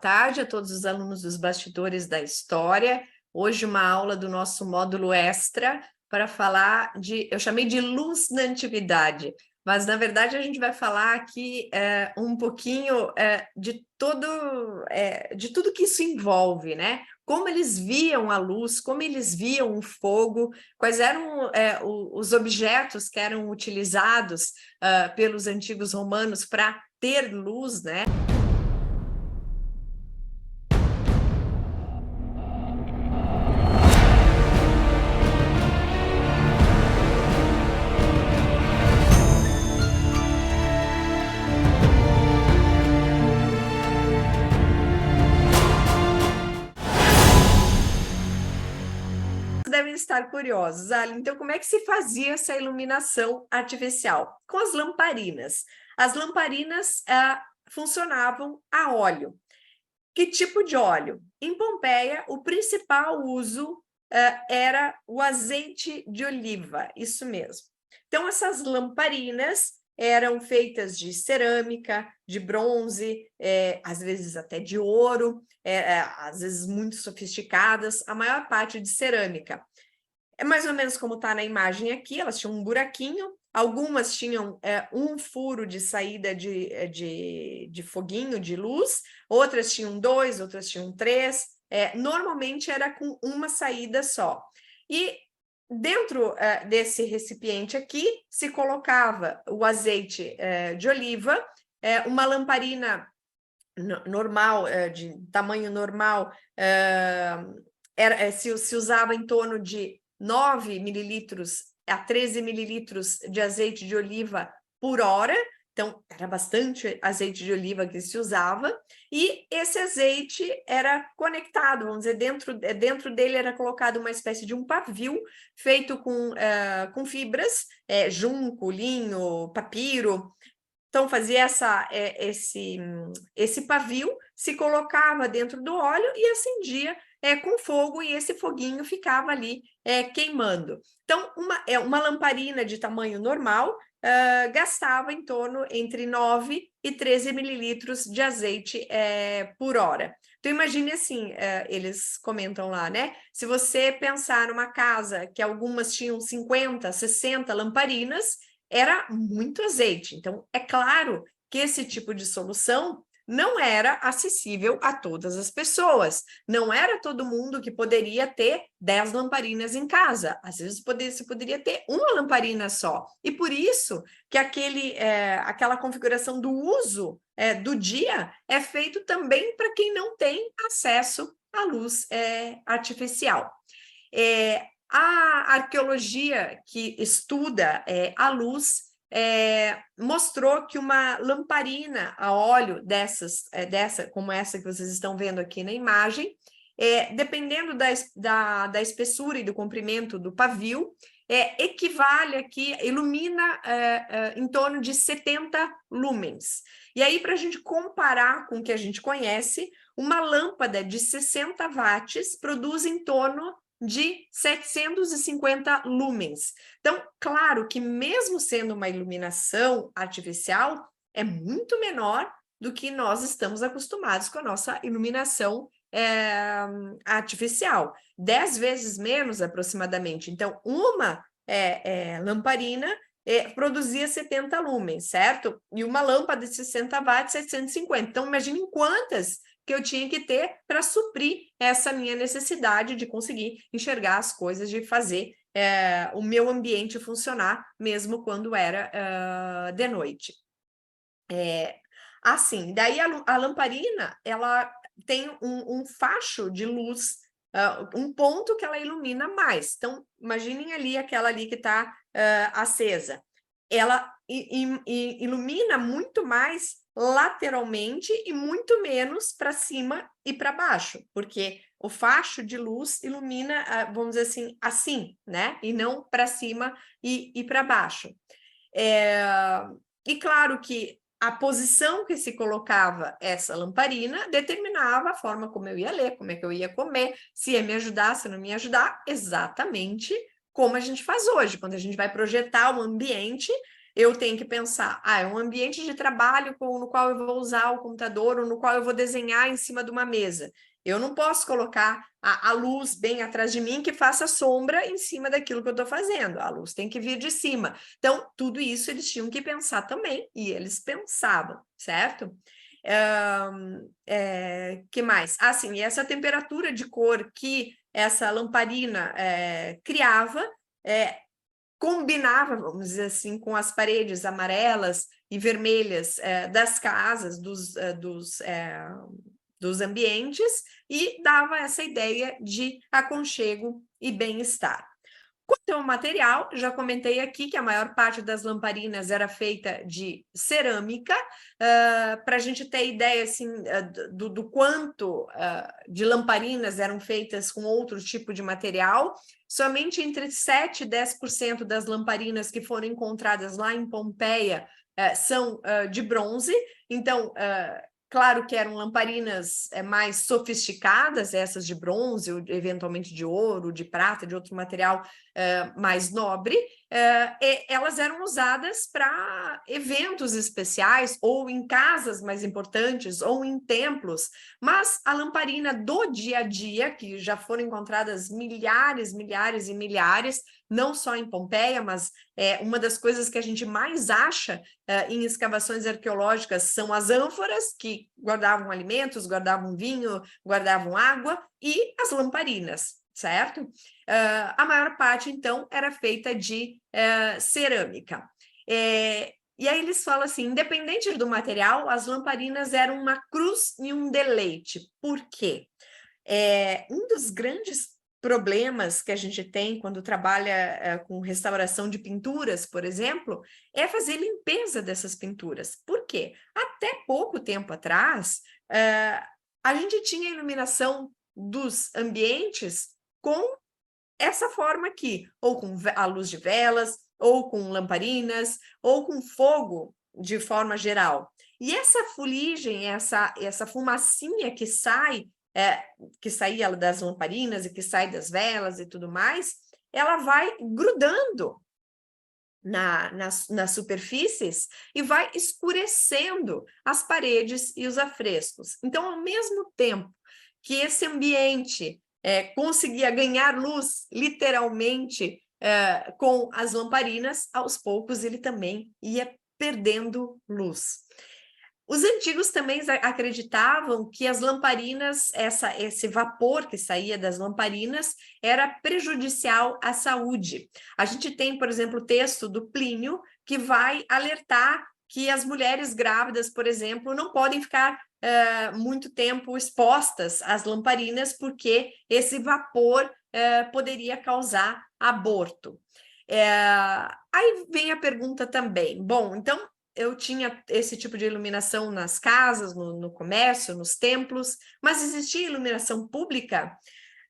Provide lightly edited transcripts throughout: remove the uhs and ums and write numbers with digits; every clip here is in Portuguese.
Tarde a todos os alunos dos Bastidores da História. Hoje uma aula do nosso módulo extra para falar eu chamei de luz na antiguidade, mas na verdade a gente vai falar aqui um pouquinho de tudo que isso envolve, né? Como eles viam a luz, como eles viam o fogo, quais eram os objetos que eram utilizados pelos antigos romanos para ter luz, né? Devem estar curiosos. Então, como é que se fazia essa iluminação artificial? Com as lamparinas. As lamparinas funcionavam a óleo. Que tipo de óleo? Em Pompeia, o principal uso era o azeite de oliva, isso mesmo. Então, essas lamparinas eram feitas de cerâmica, de bronze, às vezes até de ouro, às vezes muito sofisticadas, a maior parte de cerâmica. É mais ou menos como está na imagem aqui, elas tinham um buraquinho, algumas tinham um furo de saída de foguinho, de luz, outras tinham 2, outras tinham 3, normalmente era com uma saída só. E dentro desse recipiente aqui, se colocava o azeite de oliva, uma lamparina normal, de tamanho normal, se usava em torno de 9 mililitros a 13 mililitros de azeite de oliva por hora, então era bastante azeite de oliva que se usava, e esse azeite era conectado, vamos dizer, dentro dele era colocado uma espécie de um pavio feito com fibras, junco, linho, papiro. Então, fazia esse pavio, se colocava dentro do óleo e acendia com fogo, e esse foguinho ficava ali queimando. Então, uma lamparina de tamanho normal gastava em torno entre 9 e 13 mililitros de azeite por hora. Então, imagine assim, eles comentam lá, né? Se você pensar numa casa que algumas tinham 50, 60 lamparinas, era muito azeite. Então, é claro que esse tipo de solução não era acessível a todas as pessoas. Não era todo mundo que poderia ter 10 lamparinas em casa. Às vezes você poderia ter uma lamparina só. E por isso que aquela configuração do uso do dia é feito também para quem não tem acesso à luz artificial. A arqueologia que estuda a luz mostrou que uma lamparina a óleo como essa que vocês estão vendo aqui na imagem, dependendo da espessura e do comprimento do pavio, equivale aqui, ilumina em torno de 70 lumens. E aí, para a gente comparar com o que a gente conhece, uma lâmpada de 60 watts produz em torno de 750 lumens. Então, claro que mesmo sendo uma iluminação artificial, é muito menor do que nós estamos acostumados com a nossa iluminação artificial. 10 vezes menos, aproximadamente. Então, uma lamparina produzia 70 lumens, certo? E uma lâmpada de 60 watts, 750. Então, imagine quantas que eu tinha que ter para suprir essa minha necessidade de conseguir enxergar as coisas, de fazer o meu ambiente funcionar, mesmo quando era de noite. Assim, daí a lamparina, ela tem um facho de luz, um ponto que ela ilumina mais. Então, imaginem ali aquela ali que está acesa. Ela ilumina muito mais lateralmente e muito menos para cima e para baixo, porque o facho de luz ilumina, vamos dizer assim, né? E não para cima e para baixo. E claro que a posição que se colocava essa lamparina determinava a forma como eu ia ler, como é que eu ia comer, se ia me ajudar, se não me ia ajudar, exatamente como a gente faz hoje. Quando a gente vai projetar um ambiente, eu tenho que pensar, é um ambiente de trabalho no qual eu vou usar o computador ou no qual eu vou desenhar em cima de uma mesa. Eu não posso colocar a luz bem atrás de mim que faça sombra em cima daquilo que eu estou fazendo. A luz tem que vir de cima. Então, tudo isso eles tinham que pensar também, e eles pensavam, certo? Que mais? Sim, e essa temperatura de cor que essa lamparina criava, combinava, vamos dizer assim, com as paredes amarelas e vermelhas das casas, dos ambientes, e dava essa ideia de aconchego e bem-estar. Quanto ao material, já comentei aqui que a maior parte das lamparinas era feita de cerâmica, para a gente ter ideia assim, do quanto de lamparinas eram feitas com outro tipo de material. Somente entre 7% e 10% das lamparinas que foram encontradas lá em Pompeia são de bronze, então claro que eram lamparinas mais sofisticadas, essas de bronze, ou eventualmente de ouro, de prata, de outro material mais nobre, e elas eram usadas para eventos especiais, ou em casas mais importantes, ou em templos. Mas a lamparina do dia a dia, que já foram encontradas milhares, milhares e milhares, não só em Pompeia, mas uma das coisas que a gente mais acha em escavações arqueológicas são as ânforas, que guardavam alimentos, guardavam vinho, guardavam água, e as lamparinas, certo? A maior parte, então, era feita de cerâmica. E aí eles falam assim, independente do material, as lamparinas eram uma cruz e um deleite. Por quê? Um dos grandes problemas que a gente tem quando trabalha com restauração de pinturas, por exemplo, é fazer limpeza dessas pinturas. Por quê? Até pouco tempo atrás, a gente tinha iluminação dos ambientes com essa forma aqui, ou com a luz de velas, ou com lamparinas, ou com fogo de forma geral. E essa fuligem, essa fumacinha que saía das lamparinas e que sai das velas e tudo mais, ela vai grudando nas superfícies e vai escurecendo as paredes e os afrescos. Então, ao mesmo tempo que esse ambiente conseguia ganhar luz, literalmente, com as lamparinas, aos poucos ele também ia perdendo luz. Os antigos também acreditavam que as lamparinas, esse vapor que saía das lamparinas, era prejudicial à saúde. A gente tem, por exemplo, o texto do Plínio, que vai alertar que as mulheres grávidas, por exemplo, não podem ficar muito tempo expostas às lamparinas, porque esse vapor poderia causar aborto. Aí vem a pergunta também, bom, então eu tinha esse tipo de iluminação nas casas, no comércio, nos templos, mas existia iluminação pública?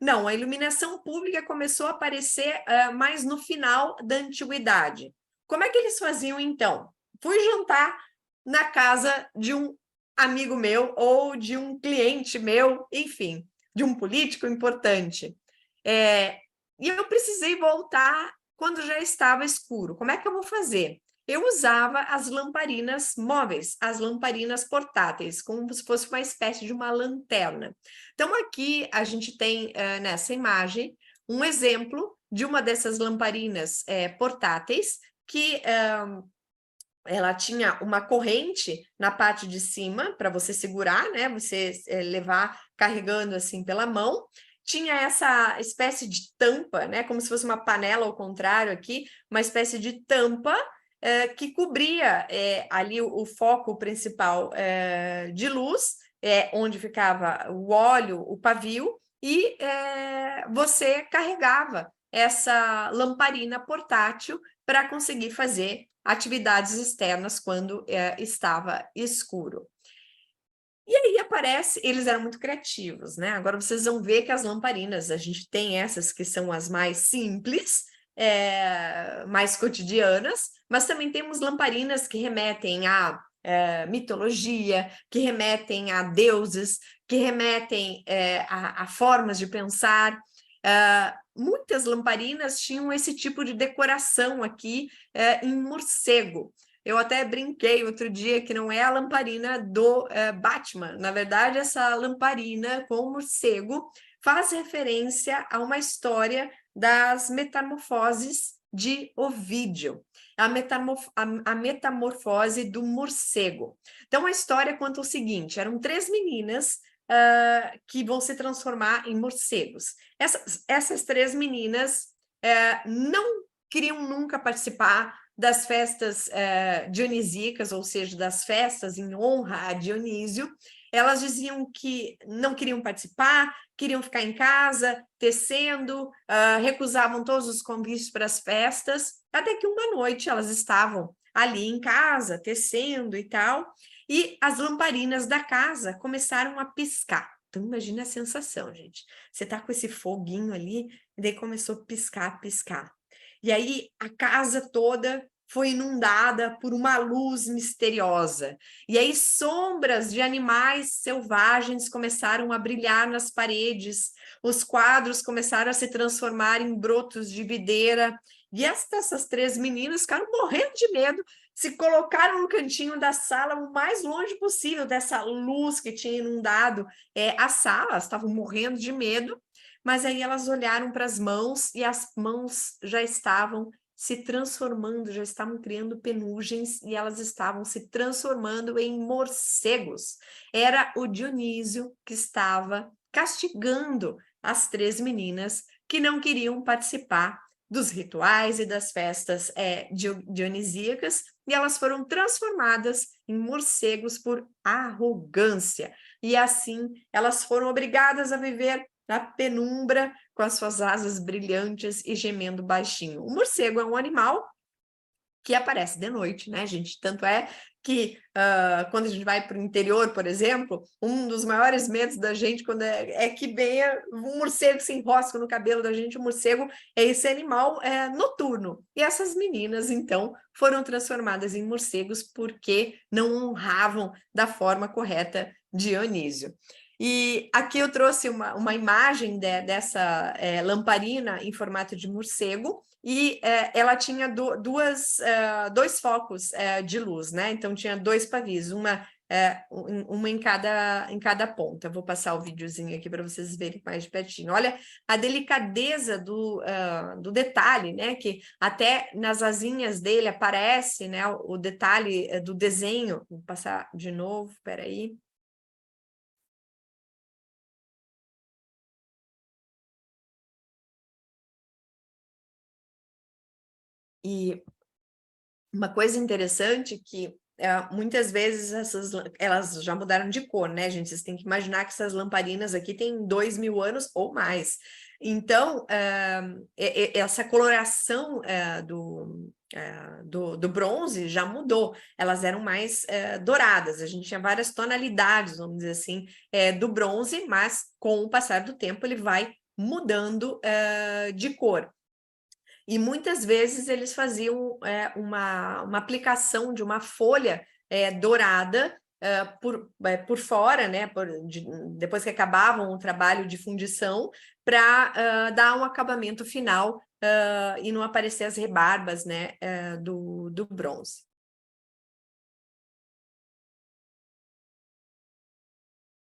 Não, a iluminação pública começou a aparecer mais no final da antiguidade. Como é que eles faziam, então? Fui jantar na casa de um amigo meu ou de um cliente meu, enfim, de um político importante. E eu precisei voltar quando já estava escuro. Como é que eu vou fazer? Eu usava as lamparinas móveis, as lamparinas portáteis, como se fosse uma espécie de uma lanterna. Então, aqui a gente tem, nessa imagem, um exemplo de uma dessas lamparinas portáteis, que ela tinha uma corrente na parte de cima, para você segurar, né? Você levar carregando assim pela mão. Tinha essa espécie de tampa, né? Como se fosse uma panela ao contrário aqui, uma espécie de tampa, que cobria ali o foco principal de luz, onde ficava o óleo, o pavio, e você carregava essa lamparina portátil para conseguir fazer atividades externas quando estava escuro. E aí aparece, eles eram muito criativos, né? Agora vocês vão ver que as lamparinas, a gente tem essas que são as mais simples, mais cotidianas, mas também temos lamparinas que remetem a mitologia, que remetem a deuses, que remetem a formas de pensar. muitas lamparinas tinham esse tipo de decoração aqui em morcego. Eu até brinquei outro dia que não é a lamparina do Batman. Na verdade, essa lamparina com morcego faz referência a uma história das metamorfoses de Ovídio, a metamorfose do morcego. Então, a história conta o seguinte: eram 3 meninas que vão se transformar em morcegos. Essas 3 meninas não queriam nunca participar das festas dionisíacas, ou seja, das festas em honra a Dionísio. Elas diziam que não queriam participar, queriam ficar em casa, tecendo, recusavam todos os convites para as festas, até que uma noite elas estavam ali em casa, tecendo e tal, e as lamparinas da casa começaram a piscar. Então, imagina a sensação, gente. Você tá com esse foguinho ali, e daí começou a piscar, piscar. E aí a casa toda foi inundada por uma luz misteriosa. E aí sombras de animais selvagens começaram a brilhar nas paredes, os quadros começaram a se transformar em brotos de videira, e essas 3 meninas ficaram morrendo de medo, se colocaram no cantinho da sala o mais longe possível dessa luz que tinha inundado a sala, elas estavam morrendo de medo, mas aí elas olharam para as mãos e as mãos já estavam se transformando, já estavam criando penugens e elas estavam se transformando em morcegos. Era o Dionísio que estava castigando as 3 meninas que não queriam participar dos rituais e das festas dionisíacas, e elas foram transformadas em morcegos por arrogância. E assim, elas foram obrigadas a viver na penumbra, com as suas asas brilhantes e gemendo baixinho. O morcego é um animal que aparece de noite, né, gente? Tanto é que quando a gente vai para o interior, por exemplo, um dos maiores medos da gente quando é que venha um morcego se enrosca no cabelo da gente. O morcego é esse animal noturno. E essas meninas, então, foram transformadas em morcegos porque não honravam da forma correta Dionísio. E aqui eu trouxe uma imagem dessa lamparina em formato de morcego, e ela tinha dois focos de luz, né? Então tinha 2 pavis, uma em cada ponta. Vou passar o videozinho aqui para vocês verem mais de pertinho. Olha a delicadeza do detalhe, né? Que até nas asinhas dele aparece, né, o detalhe do desenho. Vou passar de novo, espera aí. E uma coisa interessante que muitas vezes elas já mudaram de cor, né, gente? Vocês têm que imaginar que essas lamparinas aqui têm 2.000 anos ou mais. Então, essa coloração do bronze já mudou. Elas eram mais douradas. A gente tinha várias tonalidades, vamos dizer assim, do bronze, mas com o passar do tempo ele vai mudando de cor. E muitas vezes eles faziam uma aplicação de uma folha dourada por fora, né? Depois que acabavam o trabalho de fundição, para dar um acabamento final e não aparecer as rebarbas, né, do bronze.